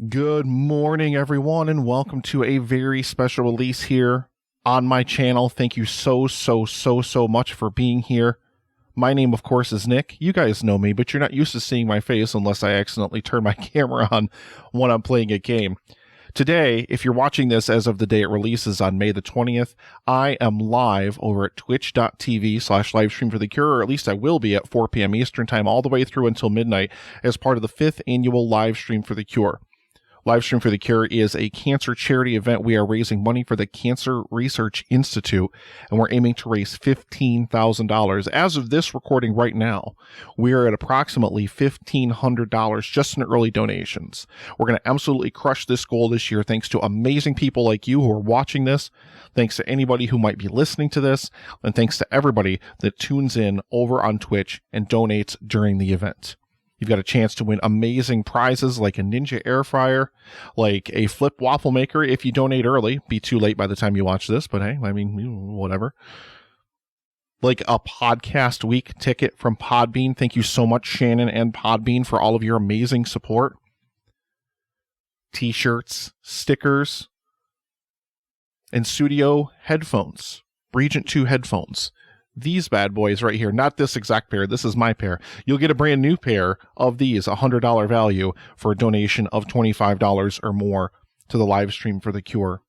Good morning, everyone, and welcome to a very special release here on my channel. Thank you so much for being here. My name, of course, is Nick. You guys know me, but you're not used to seeing my face unless I accidentally turn my camera on when I'm playing a game. Today, if you're watching this as of the day it releases on May the 20th, I am live over at twitch.tv/livestream for the cure, or at least I will be at 4 p.m. Eastern time all the way through until midnight as part of the 5th annual Livestream for the Cure. Livestream for the Cure is a cancer charity event. We are raising money for the Cancer Research Institute, and we're aiming to raise $15,000. As of this recording right now, we are at approximately $1,500 just in early donations. We're going to absolutely crush this goal this year thanks to amazing people like you who are watching this, thanks to anybody who might be listening to this, and thanks to everybody that tunes in over on Twitch and donates during the event. You've got a chance to win amazing prizes like a Ninja air fryer, like a flip waffle maker if you donate early. Be too late by the time you watch this, but hey, I mean, whatever. Like a podcast week ticket from Podbean. Thank you so much, Shannon and Podbean, for all of your amazing support. T-shirts, stickers, and studio headphones. Regent 2 headphones. These bad boys right here, not this exact pair, this is my pair. You'll get a brand new pair of these, $100 value, for a donation of $25 or more to the Livestream for the Cure.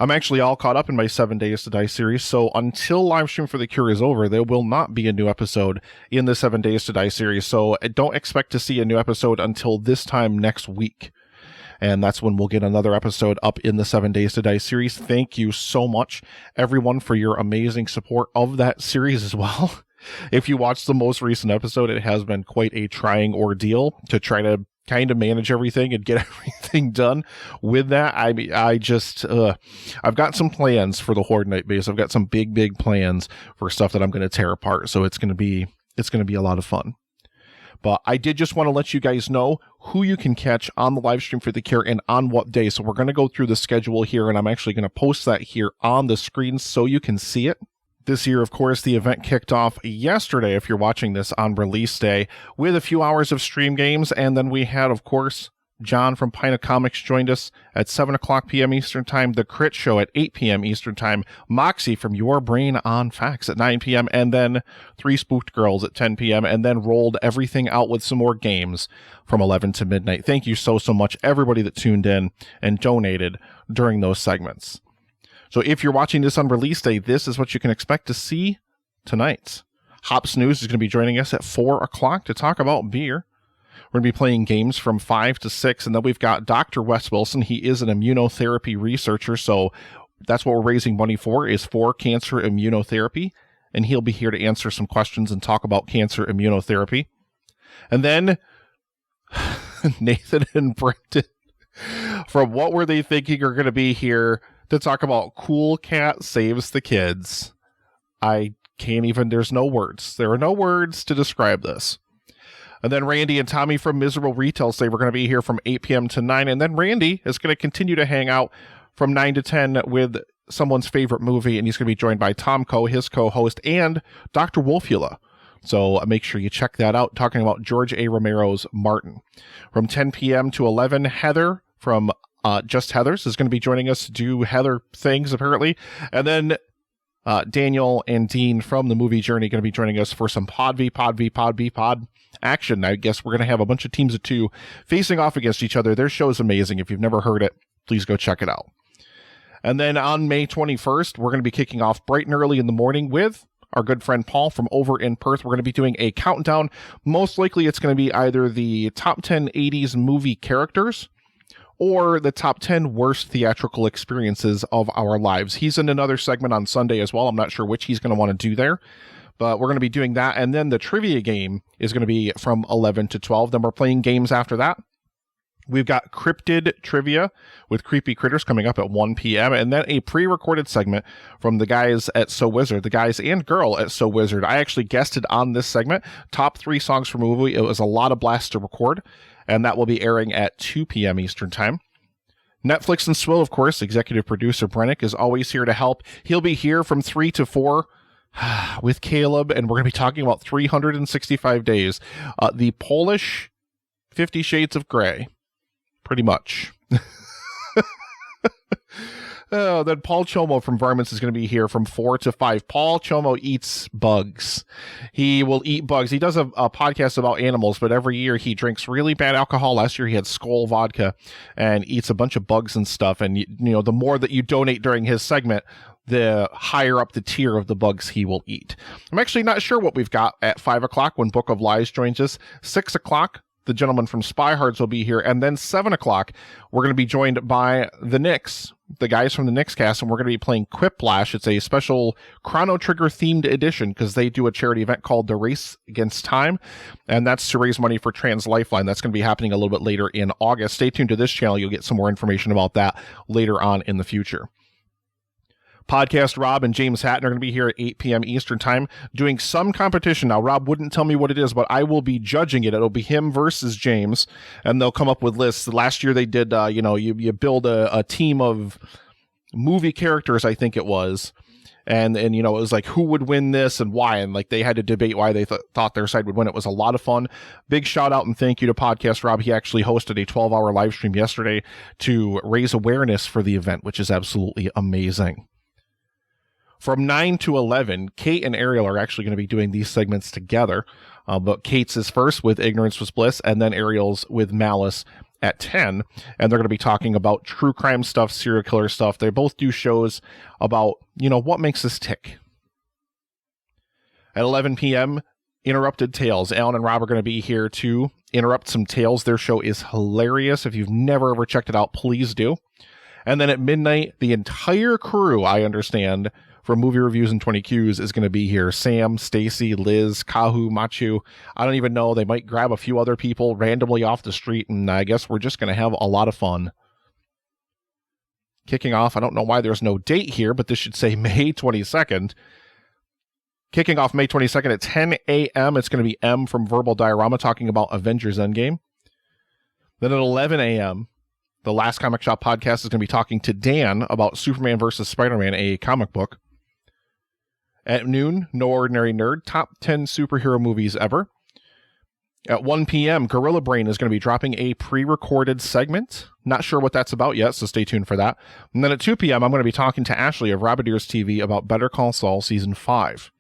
I'm actually all caught up in my 7 Days to Die series, so until Livestream for the Cure is over, there will not be a new episode in the 7 Days to Die series, so don't expect to see a new episode until this time next week. And that's when we'll get another episode up in the 7 Days to Die series. Thank you so much, everyone, for your amazing support of that series as well. If you watched the most recent episode, it has been quite a trying ordeal to try to kind of manage everything and get everything done with that. I've got some plans for the Horde Night base. I've got some big plans for stuff that I'm going to tear apart. So it's going to be a lot of fun. But I did just want to let you guys know who you can catch on the Livestream for the Cure and on what day. So we're going to go through the schedule here, and I'm actually going to post that here on the screen so you can see it. This year, of course, the event kicked off yesterday, if you're watching this on release day, with a few hours of stream games. And then we had, of course, John from Pina Comics joined us at 7 o'clock p.m. Eastern Time, The Crit Show at 8 p.m. Eastern Time, Moxie from Your Brain on Facts at 9 p.m., and then 3 Spooked Girls at 10 p.m., and then rolled everything out with some more games from 11 to midnight. Thank you so much, everybody that tuned in and donated during those segments. So if you're watching this on release day, this is what you can expect to see tonight. Hop Snooze is going to be joining us at 4 o'clock to talk about beer. We're going to be playing games from 5 to 6, and then we've got Dr. Wes Wilson. He is an immunotherapy researcher, so that's what we're raising money for, is for cancer immunotherapy, and he'll be here to answer some questions and talk about cancer immunotherapy. And then Nathan and Brendan, from What Were They Thinking, are going to be here to talk about Cool Cat Saves the Kids. There's no words. There are no words to describe this. And then Randy and Tommy from Miserable Retail say we're going to be here from 8 p.m. to 9. And then Randy is going to continue to hang out from 9 to 10 with someone's favorite movie. And he's going to be joined by Tom Coe, his co-host, and Dr. Wolfula. So make sure you check that out, talking about George A. Romero's Martin. From 10 p.m. to 11, Heather from Just Heathers is going to be joining us to do Heather things, apparently. And then Daniel and Dean from the Movie Journey going to be joining us for some pod action. I guess we're going to have a bunch of teams of 2 facing off against each other. Their show is amazing. If you've never heard it, please go check it out. And then on May 21st, we're going to be kicking off bright and early in the morning with our good friend Paul from over in Perth. We're going to be doing a countdown. Most likely it's going to be either the top 10 80s movie characters or the top 10 worst theatrical experiences of our lives. He's in another segment on Sunday as well. I'm not sure which he's going to want to do there, but we're going to be doing that. And then the trivia game is going to be from 11 to 12. Then we're playing games after that. We've got Cryptid Trivia with Creepy Critters coming up at 1 p.m. And then a pre-recorded segment from the guys at So Wizard, the guys and girl at So Wizard. I actually guested on this segment. Top 3 songs from a movie. It was a lot of blasts to record. And that will be airing at 2 p.m. Eastern Time. Netflix and Swill, of course, executive producer Brennick is always here to help. He'll be here from 3 to 4 with Caleb, and we're going to be talking about 365 days. The Polish 50 Shades of Grey. Pretty much. Then Paul Chomo from Varmints is going to be here from 4 to 5. Paul Chomo eats bugs. He will eat bugs. He does a podcast about animals, but every year he drinks really bad alcohol. Last year he had Skol vodka and eats a bunch of bugs and stuff. And, you know, the more that you donate during his segment, the higher up the tier of the bugs he will eat. I'm actually not sure what we've got at 5 o'clock when Book of Lies joins us. 6 o'clock, the gentleman from Spy Hards will be here. And then 7 o'clock, we're going to be joined by the Knicks, the guys from the Knicks cast, and we're going to be playing Quiplash. It's a special Chrono Trigger themed edition because they do a charity event called The Race Against Time, and that's to raise money for Trans Lifeline. That's going to be happening a little bit later in August. Stay tuned to this channel. You'll get some more information about that later on in the future. Podcast Rob and James Hatton are going to be here at 8 p.m. Eastern Time doing some competition. Now, Rob wouldn't tell me what it is, but I will be judging it. It'll be him versus James, and they'll come up with lists. Last year they did, you build a team of movie characters, I think it was, and it was like who would win this and why, and like they had to debate why they thought their side would win. It was a lot of fun. Big shout out and thank you to Podcast Rob. He actually hosted a 12-hour live stream yesterday to raise awareness for the event, which is absolutely amazing. From 9 to 11, Kate and Ariel are actually going to be doing these segments together. But Kate's is first with Ignorance Was Bliss, and then Ariel's with Malice at 10. And they're going to be talking about true crime stuff, serial killer stuff. They both do shows about, what makes us tick. At 11 p.m., Interrupted Tales. Alan and Rob are going to be here to interrupt some tales. Their show is hilarious. If you've never ever checked it out, please do. And then at midnight, the entire crew, I understand, for Movie Reviews and 20 Qs is going to be here. Sam, Stacy, Liz, Kahu, Machu. I don't even know. They might grab a few other people randomly off the street, and I guess we're just going to have a lot of fun. Kicking off, I don't know why there's no date here, but this should say May 22nd. Kicking off May 22nd at 10 a.m., it's going to be M from Verbal Diorama talking about Avengers Endgame. Then at 11 a.m., the Last Comic Shop podcast is going to be talking to Dan about Superman vs. Spider-Man, a comic book. At noon, No Ordinary Nerd, top 10 superhero movies ever. At 1 p.m., Gorilla Brain is going to be dropping a pre-recorded segment. Not sure what that's about yet, so stay tuned for that. And then at 2 p.m., I'm going to be talking to Ashley of Rabbit Ears TV about Better Call Saul Season 5.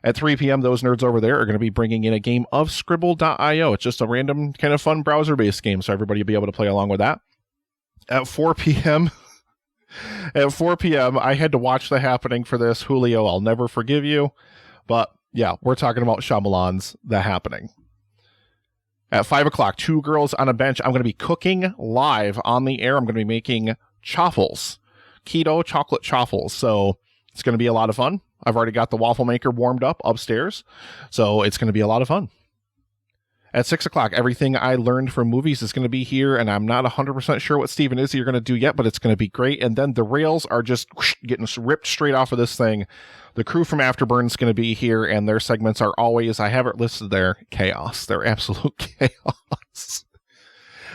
At 3 p.m., those nerds over there are going to be bringing in a game of Scribble.io. It's just a random kind of fun browser-based game, so everybody will be able to play along with that. At 4 p.m., I had to watch The Happening for this. Julio, I'll never forgive you. But yeah, we're talking about Shyamalan's The Happening. At 5 o'clock, Two Girls on a Bench. I'm going to be cooking live on the air. I'm going to be making chaffles, keto chocolate chaffles. So it's going to be a lot of fun. I've already got the waffle maker warmed up upstairs. So it's going to be a lot of fun. At 6 o'clock, Everything I Learned from Movies is going to be here, and I'm not 100% sure what Steve and Izzy are going to do yet, but it's going to be great. And then the rails are just getting ripped straight off of this thing. The crew from Afterburn is going to be here, and their segments are always, I have it listed there, chaos. They're absolute chaos.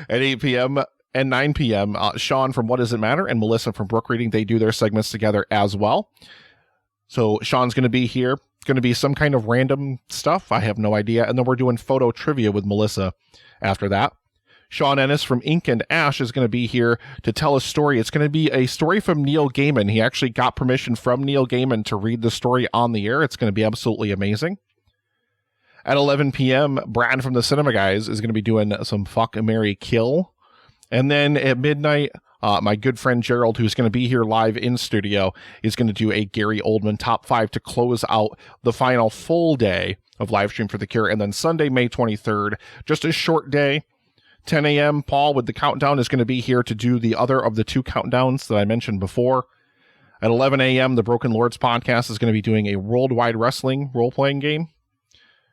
At 8 p.m. and 9 p.m., Sean from What Does It Matter and Melissa from Brook Reading, they do their segments together as well. So Sean's going to be here. Going to be some kind of random stuff. I have no idea. And then we're doing photo trivia with Melissa after that. Sean Ennis from Ink and Ash is going to be here to tell a story. It's going to be a story from Neil Gaiman. He actually got permission from Neil Gaiman to read the story on the air. It's going to be absolutely amazing. At 11 p.m., Brad from the Cinema Guys is going to be doing some Fuck, Marry, Kill. And then at midnight, my good friend Gerald, who's going to be here live in studio, is going to do a Gary Oldman top 5 to close out the final full day of Livestream for the Cure. And then Sunday, May 23rd, just a short day, 10 a.m., Paul with the countdown is going to be here to do the other of the 2 countdowns that I mentioned before. At 11 a.m., the Broken Lords podcast is going to be doing a Worldwide Wrestling role-playing game.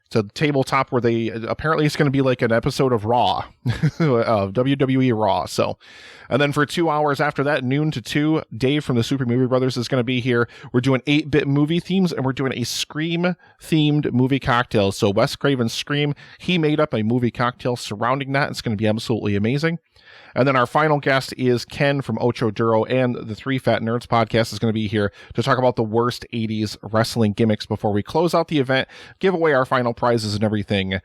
It's a tabletop where they apparently it's going to be like an episode of Raw, of WWE Raw. So, and then for 2 hours after that, noon to 2, Dave from the Super Movie Brothers is going to be here. We're doing 8-bit movie themes, and we're doing a Scream themed movie cocktail. So Wes Craven's Scream, he made up a movie cocktail surrounding that. It's going to be absolutely amazing. And then our final guest is Ken from Ocho Duro, and the 3 Fat Nerds podcast is going to be here to talk about the worst 80s wrestling gimmicks before we close out the event, give away our final prizes and everything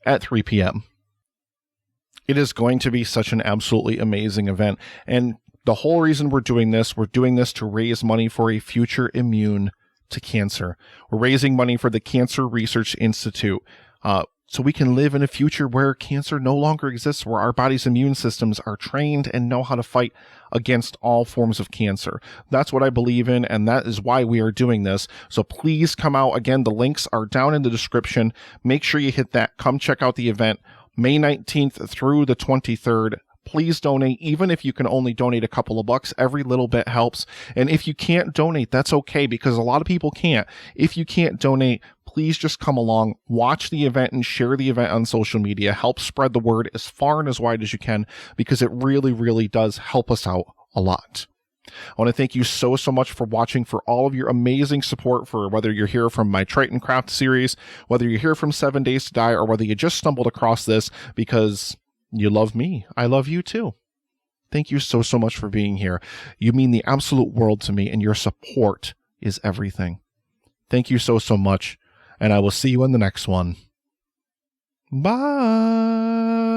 at 3 p.m. It is going to be such an absolutely amazing event. And the whole reason we're doing this to raise money for a future immune to cancer. We're raising money for the Cancer Research Institute, so we can live in a future where cancer no longer exists, where our body's immune systems are trained and know how to fight against all forms of cancer. That's what I believe in, and that is why we are doing this. So please come out. Again, the links are down in the description. Make sure you hit that. Come check out the event, May 19th through the 23rd. Please donate, even if you can only donate a couple of bucks. Every little bit helps. And if you can't donate, that's okay, because a lot of people can't. If you can't donate, please just come along, watch the event, and share the event on social media. Help spread the word as far and as wide as you can, because it really, really does help us out a lot. I want to thank you so much for watching, for all of your amazing support, for whether you're here from my Triton Craft series, whether you're here from 7 Days to Die, or whether you just stumbled across this because you love me. I love you too. Thank you so much for being here. You mean the absolute world to me, and your support is everything. Thank you so much, and I will see you in the next one. Bye.